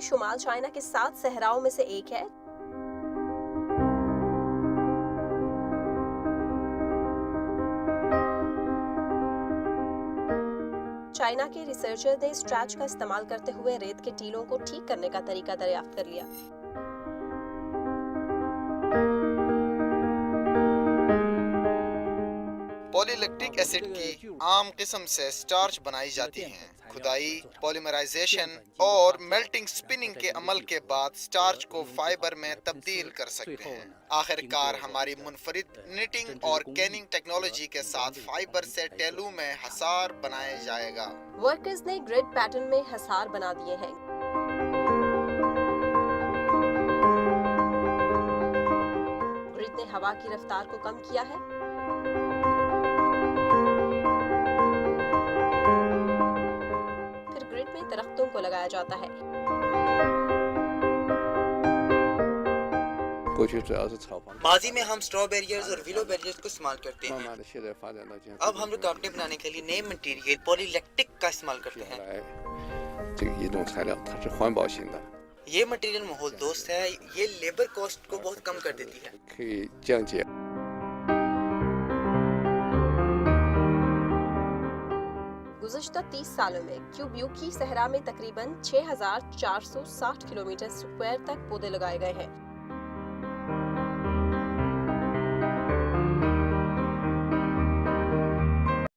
की शुमाल चाइना के 7 सहराओं में से एक है। चाइना के रिसर्चर ने स्ट्रैच का इस्तेमाल करते हुए रेत के टीलों को ठीक करने का तरीका दरियाफ्त कर लिया। पॉलीलैक्टिक एसिड की आम किस्म से स्टार्च बनाई जाती हैं। खुदाई, पॉलीमराइजेशन और मेल्टिंग स्पिनिंग के अमल के बाद स्टार्च को फाइबर में तब्दील कर सकते हैं। आखिरकार हमारी मुनफरिद निटिंग और कैनिंग टेक्नोलॉजी के साथ फाइबर से टेलू में हसार बनाया जाएगा। वर्कर्स ने ग्रिड पैटर्न में हसार बना दिए हैं। ग्रिड ने हवा की रफ्तार को कम किया है। फिर ग्रिड में दरख्तों को लगाया जाता है। माजी में हम स्ट्रॉ बैरियर्स और विलो बैरियर्स को इस्तेमाल करते हैं। अब हम रुकावटें बनाने के लिए नए मटेरियल पॉलीलैक्टिक का इस्तेमाल करते हैं। ये मटेरियल माहौल दोस्त है। ये लेबर कॉस्ट को बहुत कम कर देती है। गुज़िश्ता 30 सालों में क्यूब्यूकी सहरा में तकरीबन 6,460 किलोमीटर स्क्वायर तक पौधे लगाए गए हैं।